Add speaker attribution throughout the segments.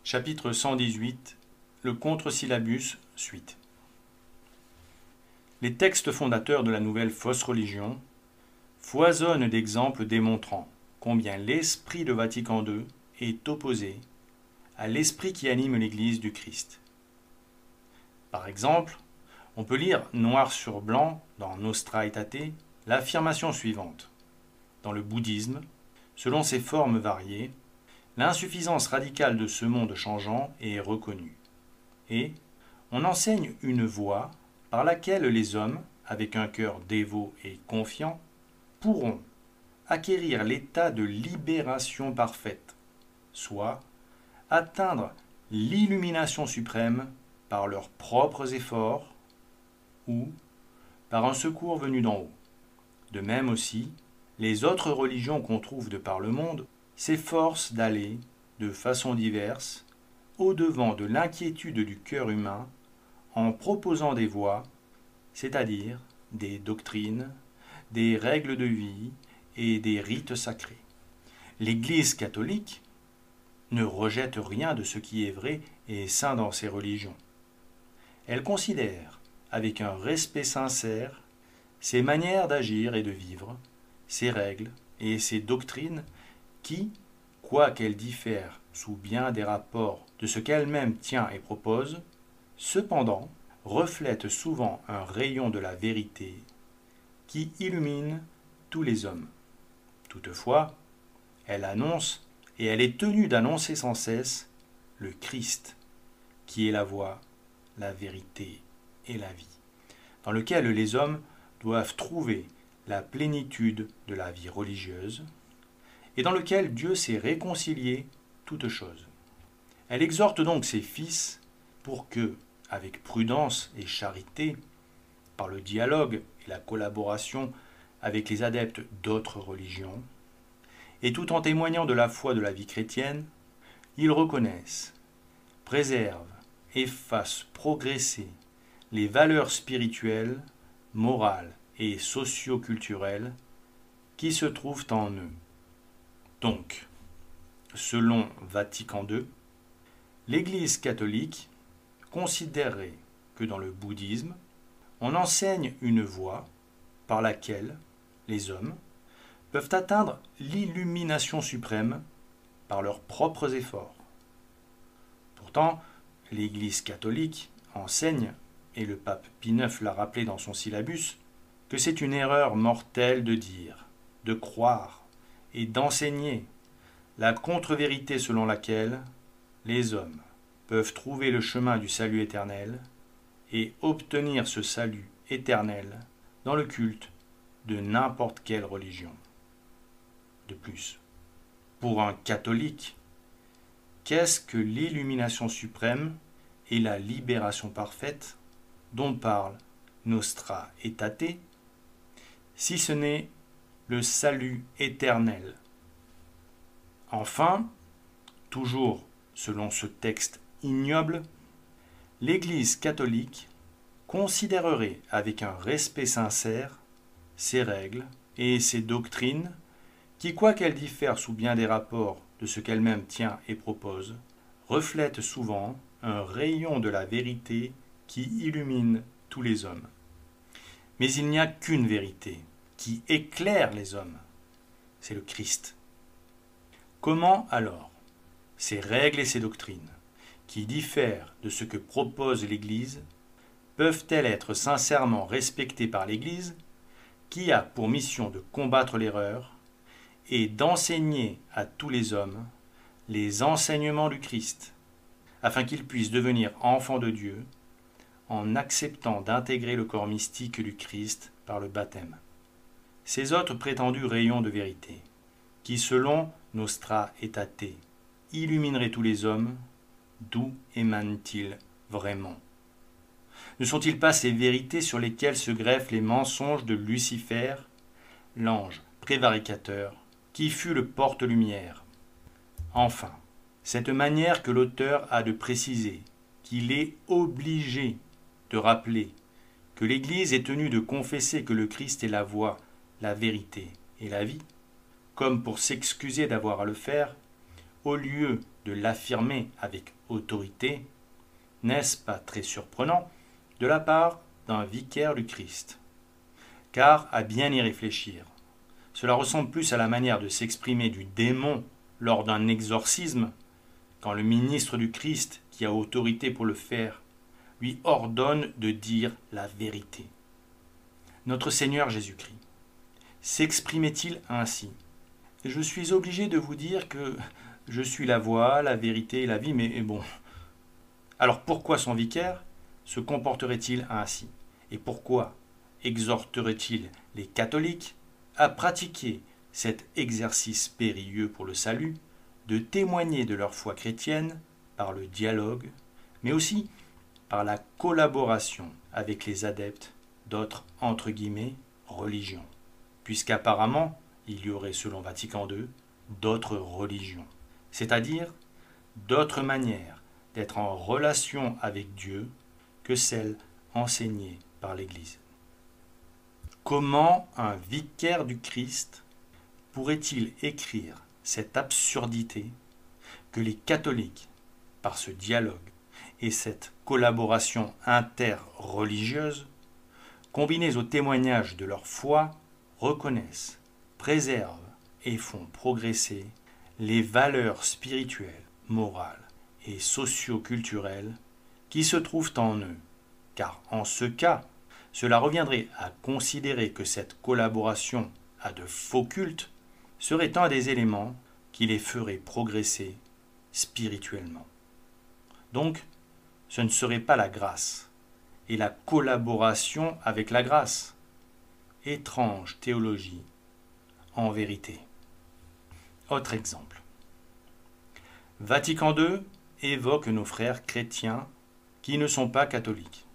Speaker 1: Chapitre 118. Le contre-syllabus, suite. Les textes fondateurs de la nouvelle fausse religion foisonnent d'exemples démontrant combien l'esprit de Vatican II est opposé à l'esprit qui anime l'Église du Christ. Par exemple, on peut lire noir sur blanc dans Nostra Aetate l'affirmation suivante. Dans le bouddhisme, selon ses formes variées, l'insuffisance radicale de ce monde changeant est reconnue. Et on enseigne une voie par laquelle les hommes, avec un cœur dévot et confiant, pourront acquérir l'état de libération parfaite, soit atteindre l'illumination suprême par leurs propres efforts ou par un secours venu d'en haut. De même aussi, les autres religions qu'on trouve de par le monde s'efforcent d'aller, de façon diverse, au-devant de l'inquiétude du cœur humain en proposant des voies, c'est-à-dire des doctrines, des règles de vie et des rites sacrés. L'Église catholique ne rejette rien de ce qui est vrai et saint dans ces religions. Elle considère, avec un respect sincère, ses manières d'agir et de vivre, ses règles et ses doctrines qui, quoiqu'elles diffèrent sous bien des rapports de ce qu'elle-même tient et propose, cependant reflètent souvent un rayon de la vérité qui illumine tous les hommes. Toutefois, elle annonce, et elle est tenue d'annoncer sans cesse, le Christ, qui est la voie, la vérité et la vie, dans lequel les hommes doivent trouver la plénitude de la vie religieuse, et dans lequel Dieu sait réconcilier toutes choses. Elle exhorte donc ses fils pour que, avec prudence et charité, par le dialogue et la collaboration avec les adeptes d'autres religions, et tout en témoignant de la foi de la vie chrétienne, ils reconnaissent, préservent et fassent progresser les valeurs spirituelles, morales et socio-culturelles qui se trouvent en eux. Donc, selon Vatican II, l'Église catholique considérerait que dans le bouddhisme, on enseigne une voie par laquelle les hommes peuvent atteindre l'illumination suprême par leurs propres efforts. Pourtant, l'Église catholique enseigne, et le pape Pie IX l'a rappelé dans son syllabus, que c'est une erreur mortelle de dire, de croire et d'enseigner la contre-vérité selon laquelle les hommes peuvent trouver le chemin du salut éternel et obtenir ce salut éternel dans le culte de n'importe quelle religion. De plus, pour un catholique, qu'est-ce que l'illumination suprême et la libération parfaite dont parle Nostra Aetate, si ce n'est le salut éternel? Enfin, toujours selon ce texte ignoble, l'Église catholique considérerait avec un respect sincère ses règles et ses doctrines qui, quoiqu'elles diffèrent sous bien des rapports de ce qu'elle-même tient et propose, reflètent souvent un rayon de la vérité qui illumine tous les hommes. Mais il n'y a qu'une vérité qui éclaire les hommes, c'est le Christ. Comment alors ces règles et ces doctrines, qui diffèrent de ce que propose l'Église, peuvent-elles être sincèrement respectées par l'Église, qui a pour mission de combattre l'erreur et d'enseigner à tous les hommes les enseignements du Christ, afin qu'ils puissent devenir enfants de Dieu en acceptant d'intégrer le corps mystique du Christ par le baptême? Ces autres prétendus rayons de vérité, qui selon Nostra Aetate illumineraient tous les hommes, d'où émanent-ils vraiment? Ne sont-ils pas ces vérités sur lesquelles se greffent les mensonges de Lucifer, l'ange prévaricateur, qui fut le porte-lumière? Enfin, cette manière que l'auteur a de préciser qu'il est obligé de rappeler que l'Église est tenue de confesser que le Christ est la voie, la vérité et la vie, comme pour s'excuser d'avoir à le faire, au lieu de l'affirmer avec autorité, n'est-ce pas très surprenant de la part d'un vicaire du Christ? Car, à bien y réfléchir, cela ressemble plus à la manière de s'exprimer du démon lors d'un exorcisme, quand le ministre du Christ, qui a autorité pour le faire, lui ordonne de dire la vérité. Notre Seigneur Jésus-Christ s'exprimait-il ainsi? Je suis obligé de vous dire que je suis la voie, la vérité et la vie, mais bon. Alors pourquoi son vicaire se comporterait-il ainsi? Et pourquoi exhorterait-il les catholiques à pratiquer cet exercice périlleux pour le salut, de témoigner de leur foi chrétienne par le dialogue, mais aussi par la collaboration avec les adeptes d'autres entre guillemets religions, puisqu'apparemment il y aurait, selon Vatican II, d'autres religions, c'est-à-dire d'autres manières d'être en relation avec Dieu que celles enseignées par l'Église. Comment un vicaire du Christ pourrait-il écrire cette absurdité que les catholiques, par ce dialogue et cette collaboration interreligieuse, combinés au témoignage de leur foi, reconnaissent, préservent et font progresser les valeurs spirituelles, morales et socio-culturelles qui se trouvent en eux, car en ce cas, cela reviendrait à considérer que cette collaboration à de faux cultes serait un des éléments qui les ferait progresser spirituellement. Donc, ce ne serait pas la grâce et la collaboration avec la grâce. Étrange théologie, en vérité. Autre exemple. Vatican II évoque nos frères chrétiens qui ne sont pas catholiques.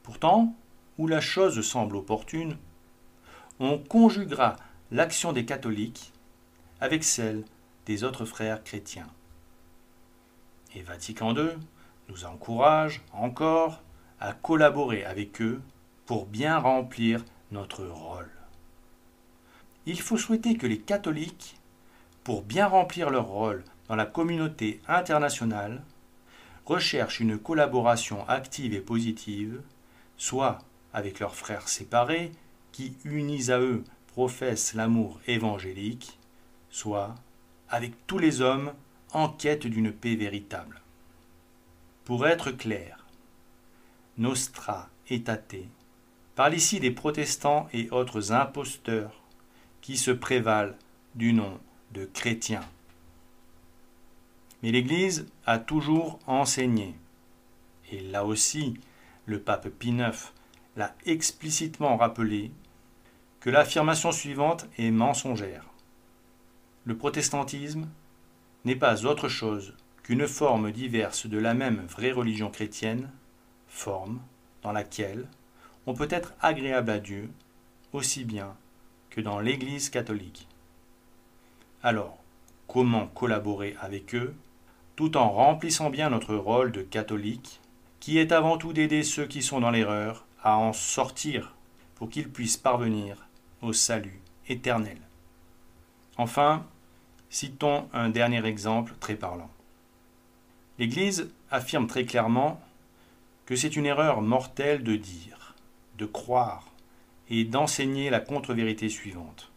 Speaker 1: Pourtant, où la chose semble opportune, on conjuguera l'action des catholiques avec celle des autres frères chrétiens. Et Vatican II nous encourage encore à collaborer avec eux pour bien remplir notre rôle. Il faut souhaiter que les catholiques, pour bien remplir leur rôle dans la communauté internationale, recherchent une collaboration active et positive, soit avec leurs frères séparés, qui, unis à eux, professent l'amour évangélique, soit avec tous les hommes en quête d'une paix véritable. Pour être clair, Nostra Aetate parle ici des protestants et autres imposteurs qui se prévalent du nom de chrétiens. Mais l'Église a toujours enseigné, et là aussi le pape Pie IX l'a explicitement rappelé, que l'affirmation suivante est mensongère. Le protestantisme n'est pas autre chose qu'une forme diverse de la même vraie religion chrétienne, forme dans laquelle on peut être agréable à Dieu aussi bien que dans l'Église catholique. Alors, comment collaborer avec eux tout en remplissant bien notre rôle de catholique, qui est avant tout d'aider ceux qui sont dans l'erreur à en sortir pour qu'ils puissent parvenir au salut éternel. Enfin, citons un dernier exemple très parlant. L'Église affirme très clairement que c'est une erreur mortelle de dire, de croire et d'enseigner la contre-vérité suivante.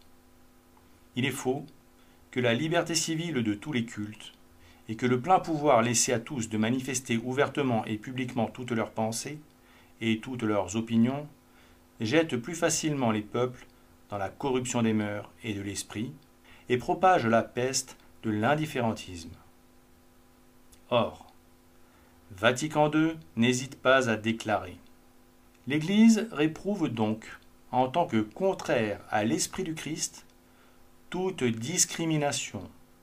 Speaker 1: Il est faux que la liberté civile de tous les cultes et que le plein pouvoir laissé à tous de manifester ouvertement et publiquement toutes leurs pensées et toutes leurs opinions jette plus facilement les peuples dans la corruption des mœurs et de l'esprit et propage la peste de l'indifférentisme. Or, Vatican II n'hésite pas à déclarer: l'Église réprouve donc, en tant que contraire à l'esprit du Christ, toute discrimination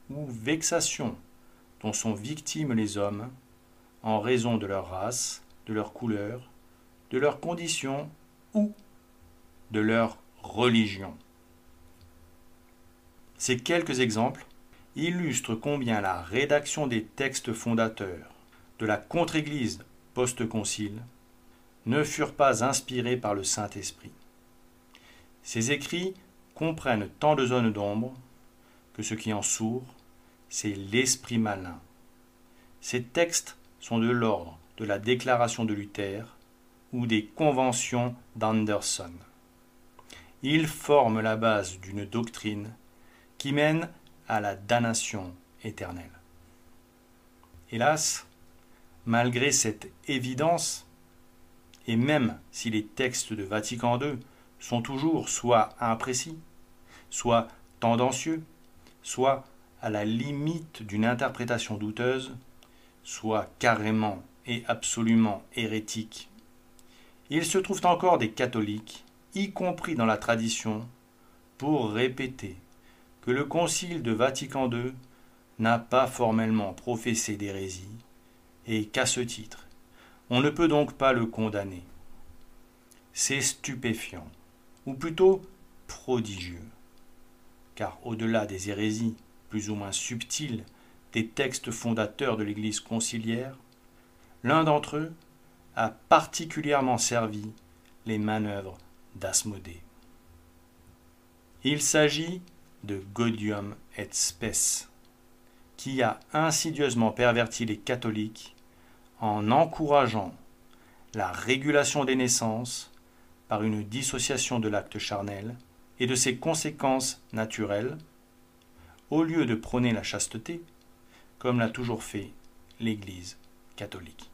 Speaker 1: ou vexation dont sont victimes les hommes en raison de leur race, de leur couleur, de leur condition ou de leur religion. Ces quelques exemples illustrent combien la rédaction des textes fondateurs de la contre-église post-concile ne furent pas inspirés par le Saint-Esprit. Ces écrits comprennent tant de zones d'ombre que ce qui en sourd c'est l'esprit malin. Ces textes sont de l'ordre de la Déclaration de Luther ou des Conventions d'Anderson. Ils forment la base d'une doctrine qui mène à la damnation éternelle. Hélas, malgré cette évidence, et même si les textes de Vatican II sont toujours soit imprécis, soit tendancieux, soit à la limite d'une interprétation douteuse, soit carrément et absolument hérétiques, il se trouve encore des catholiques, y compris dans la tradition, pour répéter que le Concile de Vatican II n'a pas formellement professé d'hérésie et qu'à ce titre, on ne peut donc pas le condamner. C'est stupéfiant, ou plutôt prodigieux, car au-delà des hérésies plus ou moins subtiles des textes fondateurs de l'Église conciliaire, l'un d'entre eux a particulièrement servi les manœuvres d'Asmodée. Il s'agit de Gaudium et Spes, qui a insidieusement perverti les catholiques en encourageant la régulation des naissances par une dissociation de l'acte charnel et de ses conséquences naturelles, au lieu de prôner la chasteté, comme l'a toujours fait l'Église catholique.